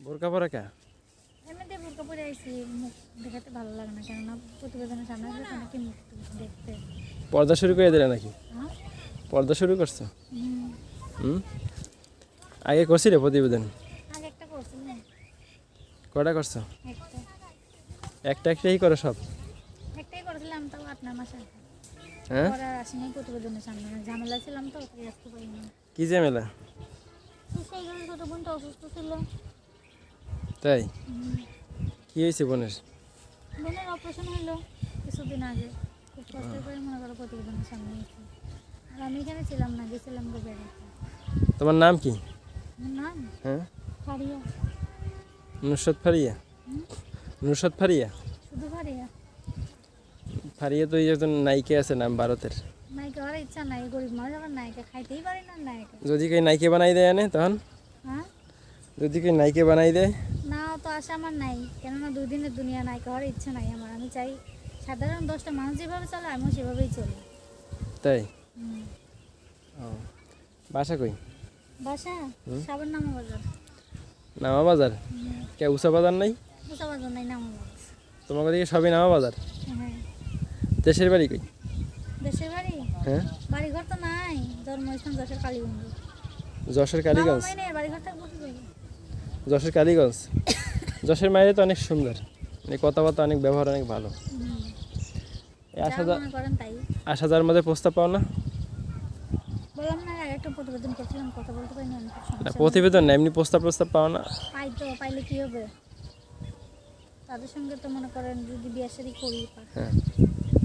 বোরকা পরে কে? এমনিতে বোরকা পরে আইছি, মুখ দেখাতে ভালো লাগে না, কেননা প্রতিবেদনের সামনে আসলে অনেকে মুখ দেখতে। পর্দা শুরু করে দিলে নাকি? হ্যাঁ? পর্দা শুরু করছো? হুম। হুম, আগে করছিলে প্রতিবেদন? আগে একটা করছিলাম। কটা করছো? একটা একটাই করো সব? একটাই করেছিলাম, তাও 8-9 মাস আগে। হ্যাঁ, পরে আর আসিনি প্রতিবেদনের সামনে, ঝামেলা ছিলাম তো, তাই আসতে পারিনি। কি ঝামেলা? সেই কারণে ছোটো বোনটা অসুস্থ ছিল। তাই? হুম। কি হয়েছে বোনের? বোনের অপারেশন হলো কিছুদিন আগে, খুব কষ্ট করে মনে করো প্রতিবেদনের সামনে এসে। আর আমি এখানে ছিলাম না, গেছিলাম তো বেড়াতে। তোমার নাম কি? আমার নাম হ্যাঁ, ফারিয়া। নুসরাত ফারিয়া? হুম? নুসরাত ফারিয়া? শুধু ফারিয়া। ফারিয়া তো এই একজন নায়িকা আছে নাম ভারতের। নায়িকা হওয়ার ইচ্ছা নাই, গরিব মানুষ আবার নায়িকা খাইতেই পারি না নায়িকা। যদি কেউ নায়িকা বানাই দেয় আনে তখন? হ্যাঁ, যদি কেউ নায়িকা বানাই দেয়? না তো আশা আমার নাই, কেননা 2 দিনের দুনিয়া নায়িকা হওয়ার ইচ্ছা নাই আমার। আমি চাই সাধারণ 10টা মানুষ যেভাবে চলে আমিও সেভাবেই চলি। তাই? হুম। ও, বাসা কই? বাসা সাবরনামা বাজার। নামা বাজার? কে উষা বাজার নাই? বুঝা বাজার নাই, নামা বাজার। তোমাকে দিকে সবই নামা বাজার। হ্যাঁ। দেশের বাড়ি কই? দেশের বাড়ি? হ্যাঁ, বাড়িঘর তো নাই, জন্মস্থান যশোর কালীগঞ্জ। যশোর কালীগঞ্জ? বাড়িঘর থাকবো কি করে? যশোর কালীগঞ্জ? যশোর মায়ের তো অনেক সুন্দর, মানে কথাবার্তা অনেক, ব্যবহার অনেক ভালো। হুম। এই যা মনে করেন তাই। 80,000 মধ্যে প্রস্তাব পাও না? বললাম না আগে একটা প্রতিবেদন করছিলাম, কথা বলতে পারিনি, আমি খুব না, সমস্যা। প্রতিবেদন না, এমনি প্রস্তাব পাও না? পাই তো, পাইলে কি হবে? তাদের সঙ্গে তো মনে করেন যদি বিয়ে শাদী করি, হ্যাঁ,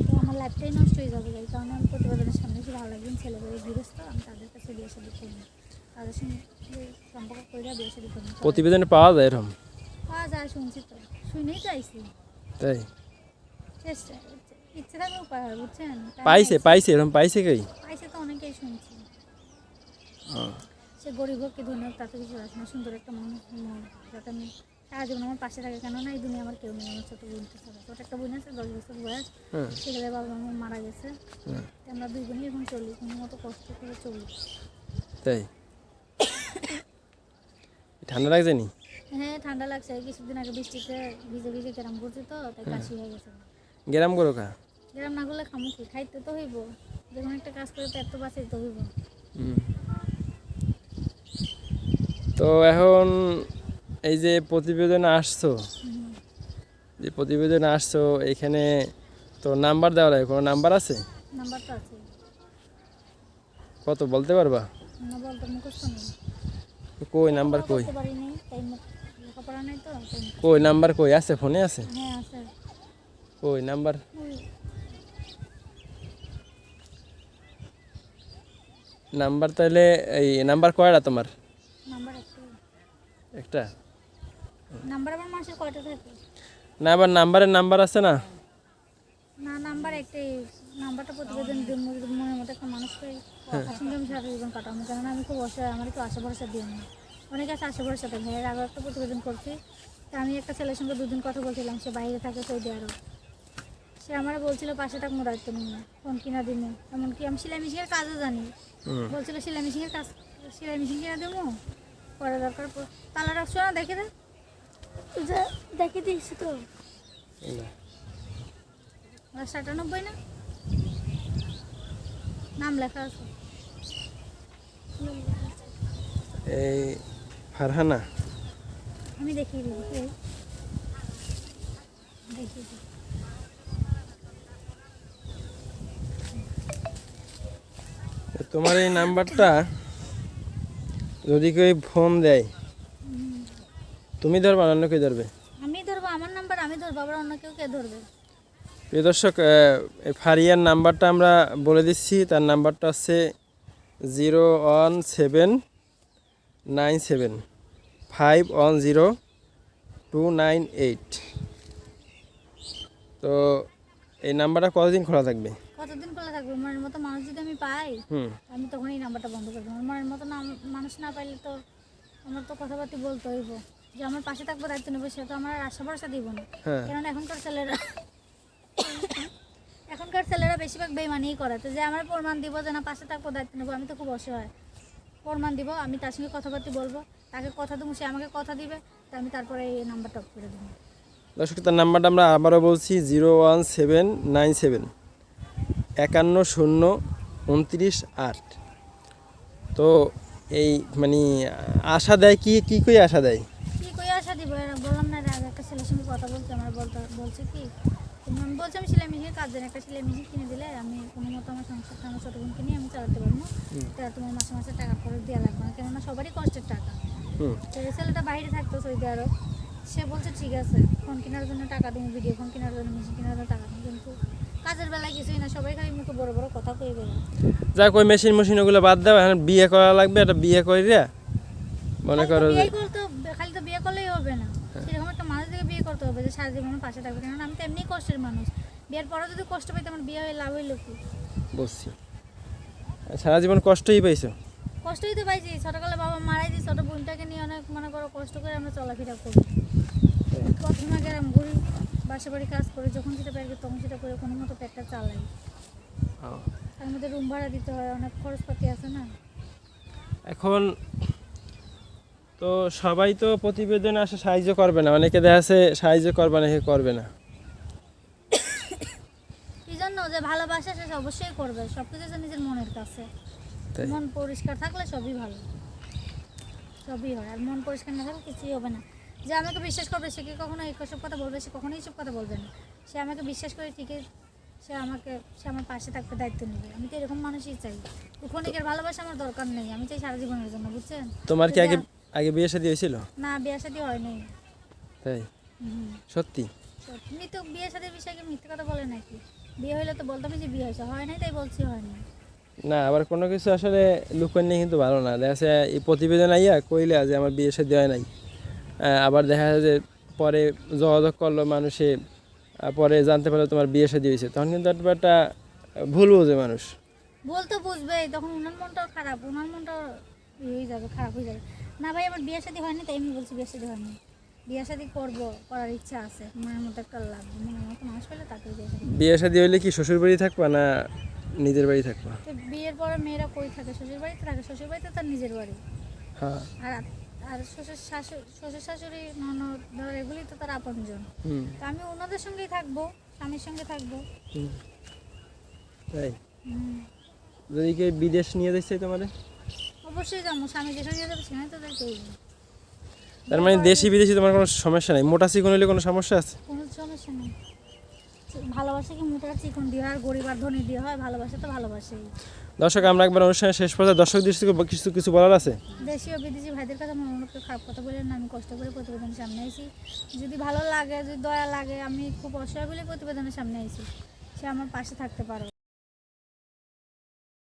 তো আমার লাইফটাই নষ্ট হয়ে যাবে। এই কারণে আমি প্রতিবেদনের সামনে এসে ভালো লাগবেন, ছেলে করে গৃহস্থ, আমি তাদের কাছে বিয়ে শাদী করি না। তাদের সঙ্গে সম্পর্ক করে বিয়ে শাদী করি না। প্রতিবেদনে পাওয়া যায় এরকম? পাওয়া যায়, শুনছি তো, শুনেই তো আইসি। তাই? চেষ্টা ইচ্ছে থাকলে উপায় হয়, বুঝছেন? তাই পাইছে এরকম পাইছে কই? পাইছে তো অনেকেই শুনছি। ও, সে গরিব হোক কি ধনী হোক তাতে কিছু আসে না, সুন্দর একটা মানুষ যাতে আমি সারা জীবন আমার পাশে থাকে, কেননা এই দুনিয়া আমার কেউ নেই, আমার ছোটো বোনটা ছাড়া। ছোটো একটা বোন আছে 10 বছর বয়স, হ্যাঁ, সেখানে বাবা মা মারা গেছে। হ্যাঁ, আমরা 2 বোনই এখন চলি, কোনো মতো কষ্ট করে চলি। তাই? ঠান্ডা লাগছে নি? হ্যাঁ, ঠান্ডা লাগছে, এই কিছুদিন আগে বৃষ্টিতে ভিজে ভিজে গ্রাম করছি তো, তাই কাশি হয়ে গেছে। গেরাম করো কা? গ্রাম না করলে খামো কি, খাইতে তো হইব, যে কোনো একটা কাজ করে পেট তো বাঁচাইতে হইব। হুম। তো এখন এই যে প্রতিবেদনে আসছো, হুম। যে প্রতিবেদনে আসছো এখানে তো নাম্বার দেওয়া লাগে, কোনো নাম্বার আছে? নাম্বার তো আছে। কত বলতে পারবা? না, বলতে মুখস্থ নেই। কই নাম্বার কই? বলতে পারি নাই, তাই লেখাপড়া নাই তো, তাই কই নাম্বার কই? আছে, ফোনে আছে? হ্যাঁ আছে। কই নাম্বার? ওই নাম্বার তাহলে এই নাম্বার কয়টা তোমার? নাম্বার একটা। একটা? নাম্বার আবার মাসের কয়টা থাকে? না, আবার নাম্বার আছে না? না, নাম্বার একটাই। নাম্বারটা প্রতিবেদন মনের মতো একটা মানুষকে সঙ্গে আমি সারা জীবন কাটাবো, কেননা আমি খুব অসহায়, আমার একটু আশা ভরসা দিই না। অনেক আছে আশা ভরসা থাকে। এর আগে একটা প্রতিবেদন করছি, তা আমি একটা ছেলের সঙ্গে 2 দিন কথা বলছিলাম, সে বাইরে থাকে সৌদি আরব। সে আমার বলছিল পাশে থাক, দায়িত্ব নিই না, ফোন কিনা দিমু, এমনকি আমি সেলাই মেশিনের কাজও জানি। বলছিল সেলাই মেশিনের কাজ, সেলাই মেশিন কিনা দেবো, পরে দরকার তালা রাখছো না, দেখে দে, দেখে দিয়েছি তো। না। 97 না, নাম লেখা আছে। এই ফারহানা? আমি দেখিয়ে দিব, দেখিয়ে দিব। তোমার এই নাম্বারটা যদি কেউ ফোন দেয় তুমি ধরবা না, অন্য কেউ ধরবে? আমি ধরবো, আমার নাম্বার আমি ধরবো, আবার অন্য কেউ কে ধরবে? প্রিয় দর্শক, এই ফারিয়ার নাম্বারটা আমরা বলে দিচ্ছি। তার নাম্বারটা হচ্ছে 01797510298। তো এই নাম্বারটা কতদিন খোলা থাকবে? কতদিন খোলা থাকবে? মনের মতো মানুষ যদি আমি পাই, আমি তখন এই নাম্বারটা বন্ধ করে দেবো। মনের মতো মানুষ না পাইলে তো আমার তো কথাবার্তা বলতে হইব, যে আমার পাশে থাকবো, দায়িত্ব নেবো, সে তো আমার আর আশা ভরসা দিব না। হ্যাঁ, কারণ এখনকার ছেলেরা বেশিরভাগ বেইমানিই করে, তো যে আমার প্রমাণ দিব যে না পাশে থাকবো, দায়িত্ব নেবো, আমি তো খুব অসহায়। প্রমাণ দিব, আমি তার সঙ্গে কথাবার্তা বলবো, তাকে কথা দেবো, সে আমাকে কথা দিবে, তা আমি তারপরে এই নাম্বারটা অফ করে দেবো। দর্শক তার নাম্বারটা আমরা আবারও বলছি 01797 51 0 29 8। তো এই মানে আশা দেয় কি কি কই আশা দেয়? কি কই আসা দিব, এরা বললাম না এর আগে একটা ছেলের সঙ্গে কথা বলতে, আমার বলছে কি আমি বলছি আমি সেলাই মেশিনের কাজ জানি, একটা সেলাই মেশিন কিনে দিলে আমি কোনো মতো আমার সংসারটা আমার ছোটো বোনকে নিয়ে আমি চালাতে পারবো। তা তোমার মাসে মাসে টাকা করে দেওয়া লাগবে না, কেননা সবারই কষ্টের টাকা। তো এই ছেলেটা বাইরে থাকতো সৌদি আরব, সে বলছে ঠিক আছে ফোন কেনার জন্য টাকা দেবো, ভিডিও ফোন কেনার জন্য, মেশিন কেনার জন্য টাকা দেবো, কিন্তু কাজের বেলায় কিছুই না, সবাই খালি মুখে বড় বড় কথা কয়ে বেরো। যাক ওই মেশিন ওগুলো বাদ দাও, এখন বিয়ে করা লাগবে, একটা বিয়ে করে মনে করো যে খালি তো বিয়ে করলেই হবে না, সেরকম একটা মানুষ থেকে বিয়ে করতে হবে যে সারা জীবন আমার পাশে থাকবে, কারণ আমি তো এমনি কষ্টের মানুষ, বিয়ের পরে যদি কষ্ট পাইতে আমার বিয়ে হয়ে লাভ হইলো কি? বুঝছি, সারা জীবন কষ্টই পাইছো। কষ্টই তো পাইছি, ছোটকালে বাবা মারাই দিই, ছোটো বোনটাকে নিয়ে অনেক মনে করো কষ্ট করে আমরা চলাফেরা করি। প্রথমে গেলাম ঘুরি, বাসা বাড়ি কাজ করে, যখন সেটা পাই তখন সেটা করে কোনো মতো পেটটা চালাই। তার মধ্যে রুম ভাড়া দিতে হয়, অনেক খরচপাতি আছে না। এখন তো সবাই তো প্রতিবেদনে আসে সাহায্য করবে না, অনেকে দেখা যাচ্ছে সাহায্য করবে না, করবে না। এই জন্য যে ভালোবাসা সে অবশ্যই করবে, সব কিছু নিজের মনের কাছে, মন পরিষ্কার থাকলে সবই ভালো, সবই হয়। আর মন পরিষ্কার না থাকলে কিছুই হবে না। যে আমাকে বিশ্বাস করবে সে কি কখনো এইসব কথা বলবে? সে কখনোই এইসব কথা বলবে না। সে আমাকে বিশ্বাস করে ঠিকই সে আমার পাশে থাকতে দায়িত্ব নেবে। আমি তো এরকম মানুষই চাই। ক্ষণিকের ভালোবাসা আমার দরকার নেই, আমি চাই সারা জীবনের জন্য, বুঝছেন? তোমার কি আগে বিয়ে শাদী হয়েছিল? না, বিয়ে শাদী হয় নাই। তাই? সত্যি? তুমি তো বিয়ে শাদীর বিষয়ে মিথ্যে কথা বলে নাকি? বিয়ে হইলে তো বলতাম যে বিয়ে হয়েছে, হয় নাই তাই বলছি হয় নাই। না, আবার কোনো কিছু আসলে লুকোন নিয়ে কিন্তু ভালো না। দেখা যাচ্ছে এই প্রতিবেদন আইয়া কইলে যে আমার বিয়ে শাদী হয় নাই, আবার দেখা যায় যে পরে যোগাযোগ করলো মানুষে, পরে জানতে পারলো তোমার বিয়ে শাদী হয়েছে, তখন কিন্তু একটা ভুল বোঝে মানুষ। ভুল তো বুঝবেই, তখন ওনার মনটাও খারাপ, ওনার মনটাও হয়ে যাবে, খারাপ হয়ে যাবে। না ভাই আমার বিয়ে শাদী হয়নি তাই আমি বলছি বিয়ে শাদী হয়নি, বিয়ে শাদী করবো, করার ইচ্ছা আছে, মনের মতো একটা লাগবে, মনের মতো মানুষ পেলে তাকে বিয়ে শাদী। বিয়ে শাদী হইলে কি শ্বশুর বাড়ি থাকবা না নিজের বাড়ি থাকবা? তো বিয়ের পরে মেয়েরা কই থাকে? শ্বশুর বাড়িতে থাকে, শ্বশুর বাড়িতে তার নিজের বাড়ি। হ্যাঁ। আর আর শ্বশুর শাশুড়ি ননদ ধর এগুলি তো তার আপনজন। তো আমি ওনাদের সঙ্গেই থাকবো, স্বামীর সঙ্গে থাকবো। তাই? যদি কেউ বিদেশ নিয়ে যাচ্ছে তোমাদের? অবশ্যই যাবো, স্বামী যেখানে যাবে সেখানে তো যাইতে হইবে। তার মানে দেশি বিদেশি তোমার কোনো সমস্যা নেই? মোটা চিকন হলে কোনো সমস্যা আছে? কোনো সমস্যা নেই। ভালোবাসা কি মোটা চিকন দিয়ে আর গরিব আর ধনী দিয়ে হয়? ভালোবাসা তো ভালোবাসাই। দর্শক আমরা একবার অনুষ্ঠানের শেষ পর্যায়ে দর্শকদের কিছু বলার আছে? দেশীয় বিদেশি ভাইদের কাছে আমার অনেক খারাপ কথা বলেন না, আমি কষ্ট করে প্রতিবেদনের সামনে আইছি। যদি ভালো লাগে, যদি দয়া লাগে, আমি খুব অসহায় বলে প্রতিবেদনের সামনে আইছি, সে আমার পাশে থাকতে পারো।